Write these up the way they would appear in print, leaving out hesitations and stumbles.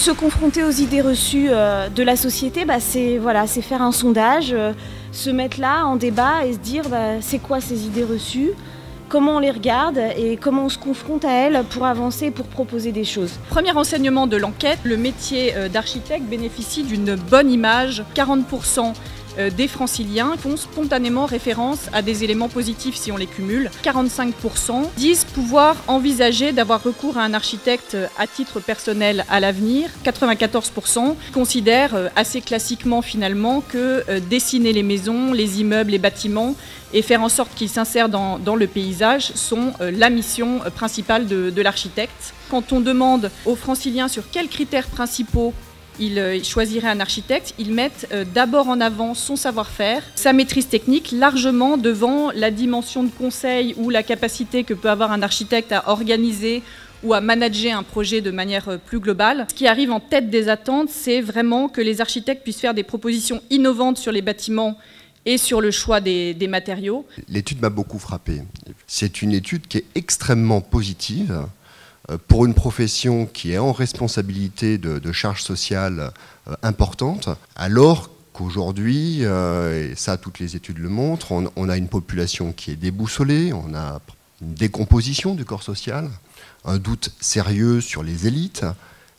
se confronter aux idées reçues de la société, c'est faire un sondage, se mettre là en débat et se dire c'est quoi ces idées reçues, comment on les regarde et comment on se confronte à elles pour avancer, pour proposer des choses. Premier enseignement de l'enquête, le métier d'architecte bénéficie d'une bonne image. 40% des franciliens font spontanément référence à des éléments positifs si on les cumule. 45% disent pouvoir envisager d'avoir recours à un architecte à titre personnel à l'avenir. 94% considèrent assez classiquement finalement que dessiner les maisons, les immeubles, les bâtiments et faire en sorte qu'ils s'insèrent dans le paysage sont la mission principale de l'architecte. Quand on demande aux franciliens sur quels critères principaux ils choisiraient un architecte, ils mettent d'abord en avant son savoir-faire, sa maîtrise technique, largement devant la dimension de conseil ou la capacité que peut avoir un architecte à organiser ou à manager un projet de manière plus globale. Ce qui arrive en tête des attentes, c'est vraiment que les architectes puissent faire des propositions innovantes sur les bâtiments et sur le choix des matériaux. L'étude m'a beaucoup frappé. C'est une étude qui est extrêmement positive pour une profession qui est en responsabilité de charges sociales importantes, alors qu'aujourd'hui, et ça toutes les études le montrent, on a une population qui est déboussolée, on a une décomposition du corps social, un doute sérieux sur les élites.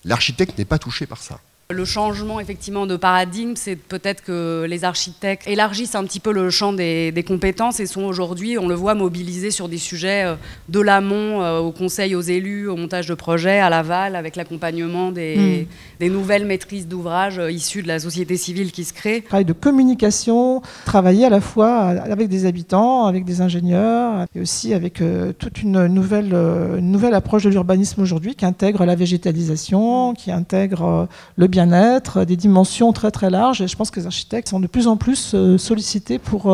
L'architecte n'est pas touché par ça. Le changement effectivement de paradigme, c'est peut-être que les architectes élargissent un petit peu le champ des compétences et sont aujourd'hui, on le voit, mobilisés sur des sujets de l'amont au conseil aux élus, au montage de projets, à l'aval, avec l'accompagnement des nouvelles maîtrises d'ouvrage issues de la société civile qui se crée. Travail de communication, travailler à la fois avec des habitants, avec des ingénieurs et aussi avec toute une nouvelle approche de l'urbanisme aujourd'hui qui intègre la végétalisation, qui intègre le bien-être, des dimensions très très larges. Et je pense que les architectes sont de plus en plus sollicités pour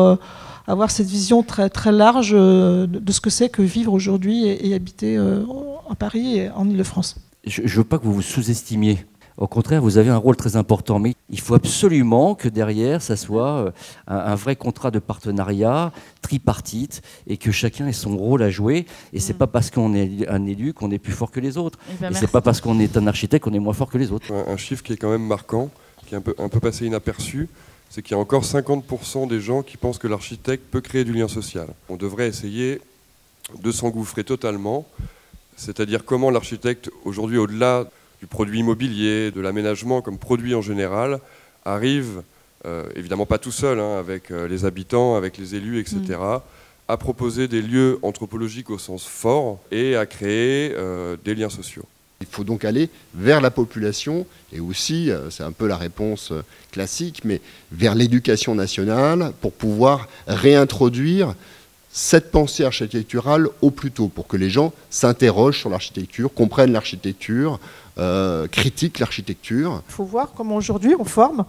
avoir cette vision très très large de ce que c'est que vivre aujourd'hui et habiter à Paris et en Île-de-France. Je ne veux pas que vous vous sous-estimiez. Au contraire, vous avez un rôle très important, mais il faut absolument que derrière, ça soit un vrai contrat de partenariat tripartite et que chacun ait son rôle à jouer. Et c'est pas parce qu'on est un élu qu'on est plus fort que les autres. Et c'est pas parce qu'on est un architecte qu'on est moins fort que les autres. Un chiffre qui est quand même marquant, qui est un peu passé inaperçu, c'est qu'il y a encore 50% des gens qui pensent que l'architecte peut créer du lien social. On devrait essayer de s'engouffrer totalement, c'est-à-dire comment l'architecte, aujourd'hui, au-delà du produit immobilier, de l'aménagement comme produit en général, arrive, évidemment pas tout seul, avec les habitants, avec les élus, etc., à proposer des lieux anthropologiques au sens fort et à créer des liens sociaux. Il faut donc aller vers la population et aussi, c'est un peu la réponse classique, mais vers l'éducation nationale pour pouvoir réintroduire cette pensée architecturale au plus tôt, pour que les gens s'interrogent sur l'architecture, comprennent l'architecture, critiquent l'architecture. Il faut voir comment aujourd'hui on forme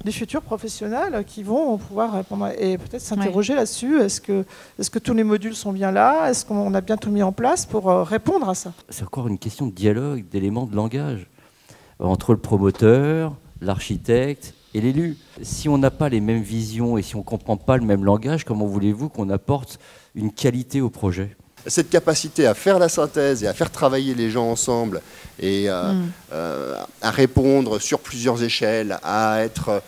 des futurs professionnels qui vont pouvoir répondre et peut-être s'interroger là-dessus. Est-ce que tous les modules sont bien là? Est-ce qu'on a bien tout mis en place pour répondre à ça? C'est encore une question de dialogue, d'éléments de langage entre le promoteur, l'architecte et l'élu. Si on n'a pas les mêmes visions et si on ne comprend pas le même langage, comment voulez-vous qu'on apporte une qualité au projet? Cette capacité à faire la synthèse et à faire travailler les gens ensemble et à répondre sur plusieurs échelles, à être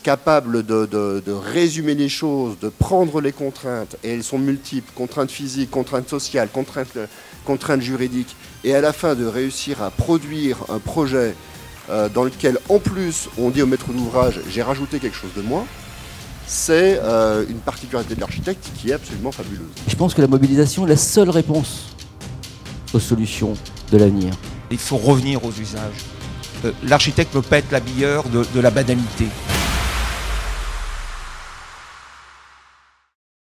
capable de résumer les choses, de prendre les contraintes, et elles sont multiples, contraintes physiques, contraintes sociales, contraintes juridiques, et à la fin de réussir à produire un projet dans lequel, en plus, on dit au maître d'ouvrage, j'ai rajouté quelque chose de moi, c'est une particularité de l'architecte qui est absolument fabuleuse. Je pense que la mobilisation est la seule réponse aux solutions de l'avenir. Il faut revenir aux usages. L'architecte ne peut pas être l'habilleur de la banalité.